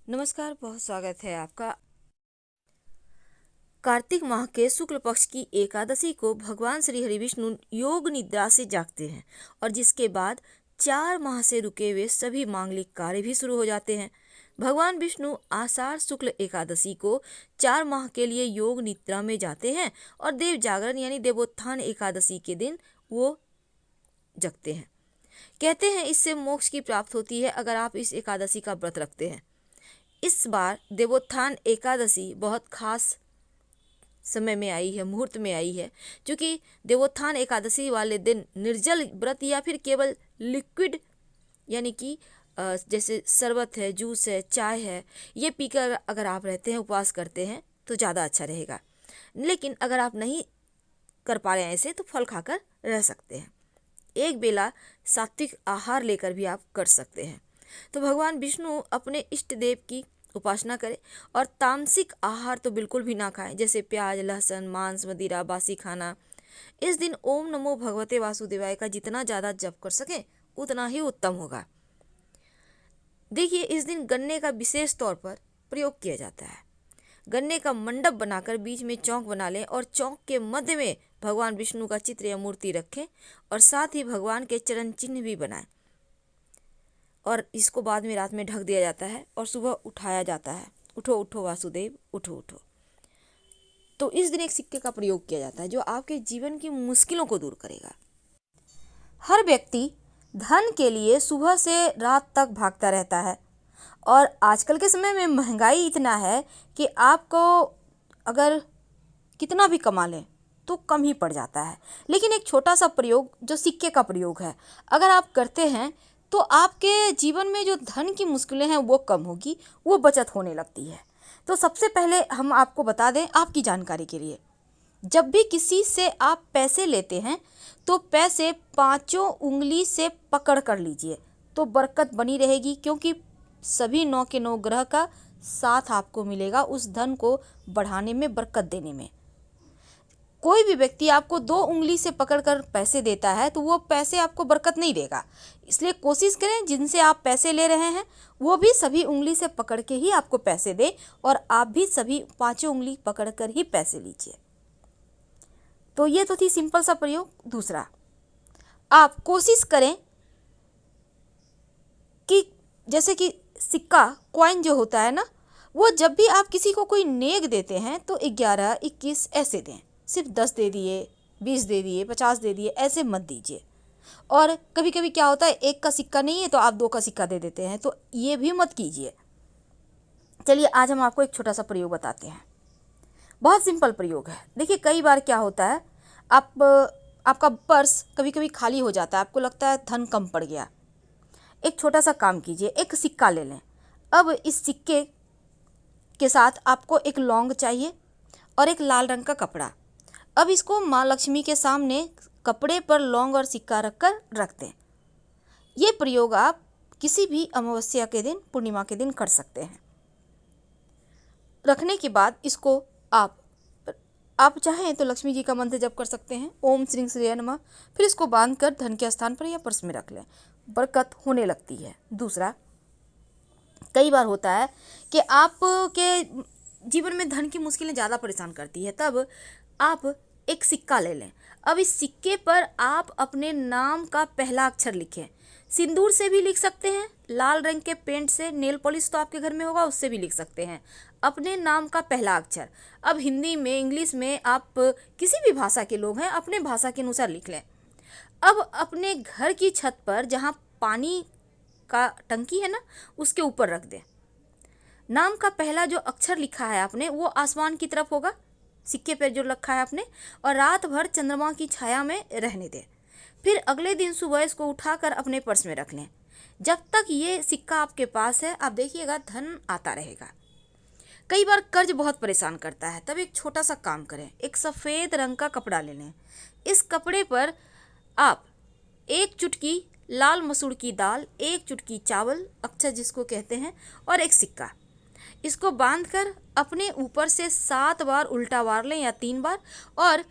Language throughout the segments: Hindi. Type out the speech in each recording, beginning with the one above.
नमस्कार, बहुत स्वागत है आपका। कार्तिक माह के शुक्ल पक्ष की एकादशी को भगवान श्री हरि विष्णु योग निद्रा से जागते हैं और जिसके बाद 4 माह से रुके हुए सभी मांगलिक कार्य भी शुरू हो जाते हैं। भगवान विष्णु आषाढ़ शुक्ल एकादशी को 4 माह के लिए योग निद्रा में जाते हैं और देव जागरण यानी देवोत्थान एकादशी के दिन वो जगते हैं। कहते हैं इससे मोक्ष की प्राप्त होती है अगर आप इस एकादशी का व्रत रखते हैं। इस बार देवोत्थान एकादशी बहुत खास समय में आई है, मुहूर्त में आई है, क्योंकि देवोत्थान एकादशी वाले दिन निर्जल व्रत या फिर केवल लिक्विड यानी कि जैसे शरबत है, जूस है, चाय है, ये पीकर अगर आप रहते हैं, उपवास करते हैं तो ज़्यादा अच्छा रहेगा। लेकिन अगर आप नहीं कर पा रहे हैं ऐसे तो फल खाकर रह सकते हैं। एक बेला सात्विक आहार लेकर भी आप कर सकते हैं। तो भगवान विष्णु अपने इष्ट देव की उपासना करें और तामसिक आहार तो बिल्कुल भी ना खाएं, जैसे प्याज, लहसुन, मांस, मदिरा, बासी खाना। इस दिन ओम नमो भगवते वासुदेवाय का जितना ज़्यादा जप कर सकें उतना ही उत्तम होगा। देखिए, इस दिन गन्ने का विशेष तौर पर प्रयोग किया जाता है। गन्ने का मंडप बनाकर बीच में चौक बना लें और चौक के मध्य में भगवान विष्णु का चित्र या मूर्ति रखें और साथ ही भगवान के चरण चिन्ह भी बनाएं और इसको बाद में रात में ढक दिया जाता है और सुबह उठाया जाता है। उठो उठो वासुदेव, उठो उठो। तो इस दिन एक सिक्के का प्रयोग किया जाता है जो आपके जीवन की मुश्किलों को दूर करेगा। हर व्यक्ति धन के लिए सुबह से रात तक भागता रहता है और आजकल के समय में महंगाई इतना है कि आपको अगर कितना भी कमा लें तो कम ही पड़ जाता है। लेकिन एक छोटा सा प्रयोग जो सिक्के का प्रयोग है, अगर आप करते हैं तो आपके जीवन में जो धन की मुश्किलें हैं वो कम होगी, वो बचत होने लगती है। तो सबसे पहले हम आपको बता दें आपकी जानकारी के लिए, जब भी किसी से आप पैसे लेते हैं तो पैसे 5 उंगली से पकड़ कर लीजिए तो बरकत बनी रहेगी, क्योंकि सभी 9 के 9 ग्रह का साथ आपको मिलेगा उस धन को बढ़ाने में, बरकत देने में। कोई भी व्यक्ति आपको 2 उंगली से पकड़कर पैसे देता है तो वो पैसे आपको बरकत नहीं देगा। इसलिए कोशिश करें जिनसे आप पैसे ले रहे हैं वो भी सभी उंगली से पकड़ के ही आपको पैसे दें और आप भी सभी 5 उंगली पकड़कर ही पैसे लीजिए। तो ये तो थी सिंपल सा प्रयोग। दूसरा, आप कोशिश करें कि जैसे कि सिक्का, कॉइन जो होता है ना, वो जब भी आप किसी को कोई नेक देते हैं तो 11, 21 ऐसे दें। सिर्फ 10 दे दिए, 20 दे दिए, 50 दे दिए, ऐसे मत दीजिए। और कभी कभी क्या होता है, एक का सिक्का नहीं है तो आप 2 का सिक्का दे देते हैं, तो ये भी मत कीजिए। चलिए आज हम आपको एक छोटा सा प्रयोग बताते हैं। बहुत सिंपल प्रयोग है। देखिए, कई बार क्या होता है, आपका पर्स कभी कभी खाली हो जाता है, आपको लगता है धन कम पड़ गया। एक छोटा सा काम कीजिए, एक सिक्का ले लें। अब इस सिक्के के साथ आपको एक लौंग चाहिए और एक लाल रंग का कपड़ा। अब इसको माँ लक्ष्मी के सामने कपड़े पर लौंग और सिक्का रखकर रख दें। ये प्रयोग आप किसी भी अमावस्या के दिन, पूर्णिमा के दिन कर सकते हैं। रखने के बाद इसको आप चाहें तो लक्ष्मी जी का मंत्र जप कर सकते हैं, ओम श्री श्री नमः। फिर इसको बांधकर धन के स्थान पर या पर्स में रख लें, बरकत होने लगती है। दूसरा, कई बार होता है कि आपके जीवन में धन की मुश्किलें ज़्यादा परेशान करती है, तब आप एक सिक्का ले लें। अब इस सिक्के पर आप अपने नाम का पहला अक्षर लिखें। सिंदूर से भी लिख सकते हैं, लाल रंग के पेंट से, नेल पॉलिश तो आपके घर में होगा उससे भी लिख सकते हैं, अपने नाम का पहला अक्षर। अब हिंदी में, इंग्लिश में, आप किसी भी भाषा के लोग हैं अपने भाषा के अनुसार लिख लें। अब अपने घर की छत पर जहाँ पानी का टंकी है ना, उसके ऊपर रख दें। नाम का पहला जो अक्षर लिखा है आपने वो आसमान की तरफ होगा, सिक्के पर जो रखा है आपने, और रात भर चंद्रमा की छाया में रहने दें। फिर अगले दिन सुबह इसको उठाकर अपने पर्स में रख लें। जब तक ये सिक्का आपके पास है आप देखिएगा धन आता रहेगा। कई बार कर्ज बहुत परेशान करता है, तब एक छोटा सा काम करें, एक सफ़ेद रंग का कपड़ा ले लें। इस कपड़े पर आप 1 चुटकी लाल मसूर की दाल, 1 चुटकी चावल, अक्षर जिसको कहते हैं, और एक सिक्का, इसको बांधकर अपने ऊपर से 7 बार उल्टा वार लें या 3 बार, और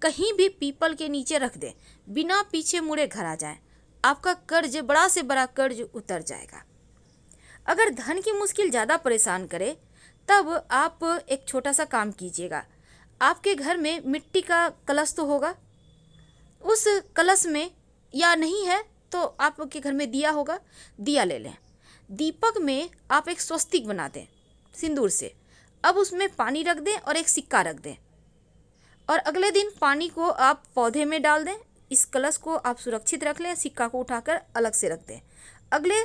कहीं भी पीपल के नीचे रख दें। बिना पीछे मुड़े घर आ जाएं, आपका कर्ज, बड़ा से बड़ा कर्ज उतर जाएगा। अगर धन की मुश्किल ज़्यादा परेशान करे तब आप एक छोटा सा काम कीजिएगा। आपके घर में मिट्टी का कलश तो होगा, उस कलश में, या नहीं है तो आपके घर में दिया होगा, दिया ले लें। दीपक में आप एक स्वस्तिक बना दें सिंदूर से। अब उसमें पानी रख दें और एक सिक्का रख दें, और अगले दिन पानी को आप पौधे में डाल दें। इस कलश को आप सुरक्षित रख लें, सिक्का को उठाकर अलग से रख दें। अगले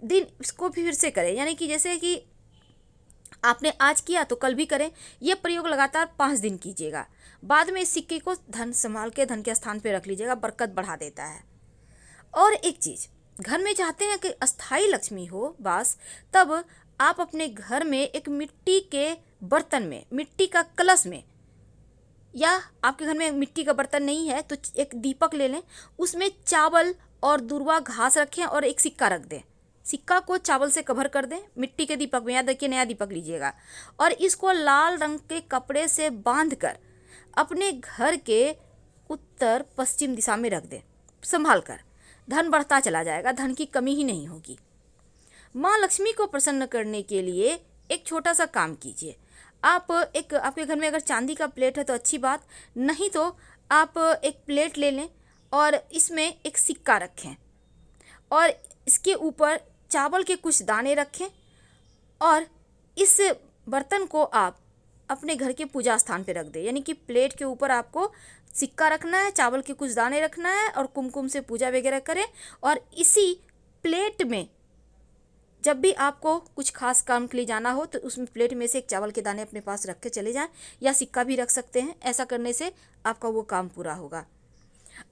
दिन इसको फिर से करें, यानी कि जैसे कि आपने आज किया तो कल भी करें। यह प्रयोग लगातार 5 दिन कीजिएगा। बाद में इस सिक्के को धन संभाल के धन के स्थान पे रख लीजिएगा, बरकत बढ़ा देता है। और एक चीज़, घर में चाहते हैं कि अस्थाई लक्ष्मी हो वास, तब आप अपने घर में एक मिट्टी के बर्तन में, मिट्टी का कलश में, या आपके घर में मिट्टी का बर्तन नहीं है तो एक दीपक ले लें, उसमें चावल और दूर्वा घास रखें और एक सिक्का रख दें। सिक्का को चावल से कवर कर दें मिट्टी के दीपक में, याद रखिए नया दीपक लीजिएगा, और इसको लाल रंग के कपड़े से बांधकर अपने घर के उत्तर पश्चिम दिशा में रख दें संभाल कर। धन बढ़ता चला जाएगा, धन की कमी ही नहीं होगी। माँ लक्ष्मी को प्रसन्न करने के लिए एक छोटा सा काम कीजिए। आप एक, आपके घर में अगर चांदी का प्लेट है तो अच्छी बात, नहीं तो आप एक प्लेट ले लें और इसमें एक सिक्का रखें और इसके ऊपर चावल के कुछ दाने रखें, और इस बर्तन को आप अपने घर के पूजा स्थान पे रख दें। यानी कि प्लेट के ऊपर आपको सिक्का रखना है, चावल के कुछ दाने रखना है और कुमकुम से पूजा वगैरह करें। और इसी प्लेट में जब भी आपको कुछ खास काम के लिए जाना हो तो उसमें प्लेट में से एक चावल के दाने अपने पास रख के चले जाएं, या सिक्का भी रख सकते हैं। ऐसा करने से आपका वो काम पूरा होगा।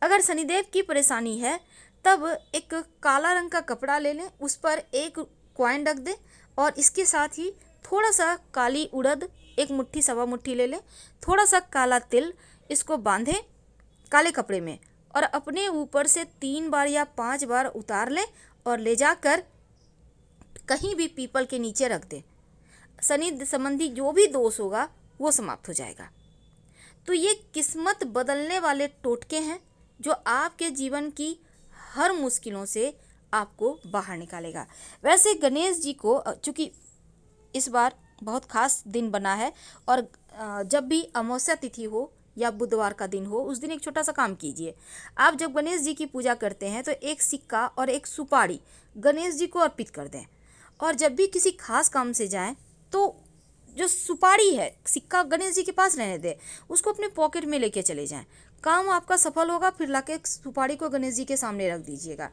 अगर शनिदेव की परेशानी है तब एक काला रंग का कपड़ा ले लें, उस पर एक कॉइन रख दें और इसके साथ ही थोड़ा सा काली उड़द, एक मुट्ठी सवा मुट्ठी ले लें, थोड़ा सा काला तिल, इसको बांधें काले कपड़े में और अपने ऊपर से 3 बार या 5 बार उतार लें और ले जाकर कहीं भी पीपल के नीचे रख दें। शनि संबंधी जो भी दोष होगा वो समाप्त हो जाएगा। तो ये किस्मत बदलने वाले टोटके हैं जो आपके जीवन की हर मुश्किलों से आपको बाहर निकालेगा। वैसे गणेश जी को चूँकि इस बार बहुत खास दिन बना है, और जब भी अमावस्या तिथि हो या बुधवार का दिन हो उस दिन एक छोटा सा काम कीजिए। आप जब गणेश जी की पूजा करते हैं तो एक सिक्का और एक सुपारी गणेश जी को अर्पित कर दें, और जब भी किसी खास काम से जाएं तो जो सुपारी है, सिक्का गणेश जी के पास रहने दें, उसको अपने पॉकेट में लेके चले जाएं। काम आपका सफल होगा। फिर लाके सुपारी को गणेश जी के सामने रख दीजिएगा।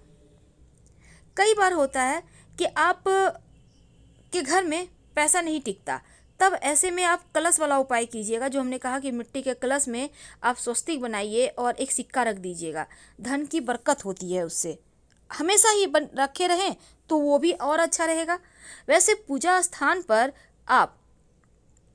कई बार होता है कि आप के घर में पैसा नहीं टिकता, तब ऐसे में आप कलश वाला उपाय कीजिएगा जो हमने कहा कि मिट्टी के कलश में आप स्वस्तिक बनाइए और एक सिक्का रख दीजिएगा। धन की बरकत होती है उससे, हमेशा ही रखे रहें तो वो भी और अच्छा रहेगा। वैसे पूजा स्थान पर आप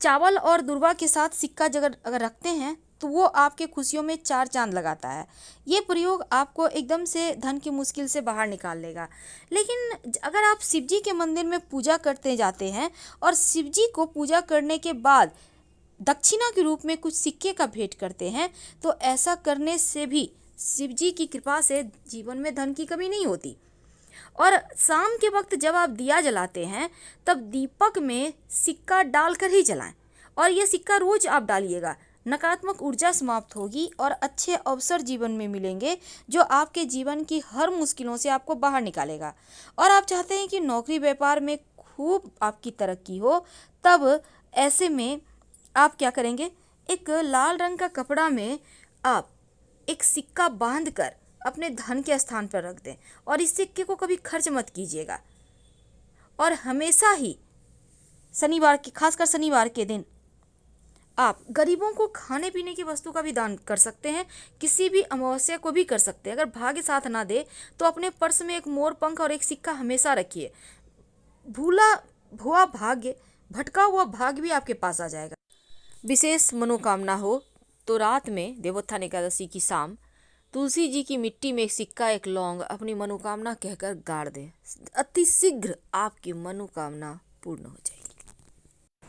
चावल और दूर्वा के साथ सिक्का अगर रखते हैं तो वो आपके खुशियों में 4 चांद लगाता है। ये प्रयोग आपको एकदम से धन की मुश्किल से बाहर निकाल लेगा। लेकिन अगर आप शिव जी के मंदिर में पूजा करते जाते हैं और शिव जी को पूजा करने के बाद दक्षिणा के रूप में कुछ सिक्के का भेंट करते हैं, तो ऐसा करने से भी शिव जी की कृपा से जीवन में धन की कमी नहीं होती। और शाम के वक्त जब आप दिया जलाते हैं तब दीपक में सिक्का डालकर ही जलाएं, और ये सिक्का रोज आप डालिएगा। नकारात्मक ऊर्जा समाप्त होगी और अच्छे अवसर जीवन में मिलेंगे जो आपके जीवन की हर मुश्किलों से आपको बाहर निकालेगा। और आप चाहते हैं कि नौकरी व्यापार में खूब आपकी तरक्की हो, तब ऐसे में आप क्या करेंगे, एक लाल रंग का कपड़ा में आप एक सिक्का बांधकर अपने धन के स्थान पर रख दें, और इस सिक्के को कभी खर्च मत कीजिएगा। और हमेशा ही शनिवार के, खासकर शनिवार के दिन आप गरीबों को खाने पीने की वस्तु का भी दान कर सकते हैं। किसी भी अमावस्या को भी कर सकते हैं। अगर भाग्य साथ ना दे तो अपने पर्स में एक मोर पंख और एक सिक्का हमेशा रखिए। भूला हुआ भाग्य, भटका हुआ भाग्य भी आपके पास आ जाएगा। विशेष मनोकामना हो तो रात में देवोत्थान एकादशी की शाम तुलसी जी की मिट्टी में एक सिक्का, एक लौंग अपनी मनोकामना कहकर गाड़ दें। अति शीघ्र आपकी मनोकामना पूर्ण हो जाएगी।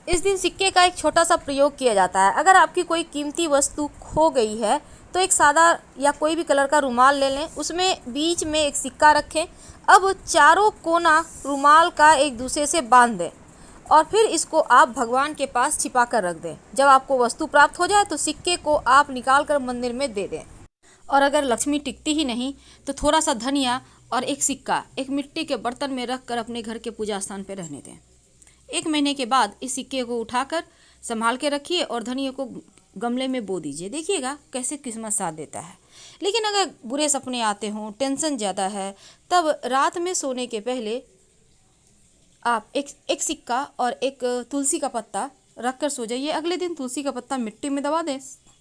इस दिन सिक्के का एक छोटा सा प्रयोग किया जाता है। अगर आपकी कोई कीमती वस्तु खो गई है तो एक सादा या कोई भी कलर का रुमाल ले लें, उसमें बीच में एक सिक्का रखें, अब चारों कोना रुमाल का एक दूसरे से बांध दें और फिर इसको आप भगवान के पास छिपा कर रख दें। जब आपको वस्तु प्राप्त हो जाए तो सिक्के को आप निकाल कर मंदिर में दे दें। और अगर लक्ष्मी टिकती ही नहीं तो थोड़ा सा धनिया और एक सिक्का एक मिट्टी के बर्तन में रख कर अपने घर के पूजा स्थान पर रहने दें। 1 महीने के बाद इस सिक्के को उठाकर संभाल के रखिए और धनिया को गमले में बो दीजिए। देखिएगा कैसे किस्मत साथ देता है। लेकिन अगर बुरे सपने आते हों, टेंशन ज़्यादा है, तब रात में सोने के पहले आप एक सिक्का और एक तुलसी का पत्ता रख कर सो जाइए। अगले दिन तुलसी का पत्ता मिट्टी में दबा दें,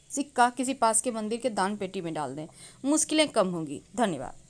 सिक्का किसी पास के मंदिर के दान पेटी में डाल दें। मुश्किलें कम होंगी। धन्यवाद।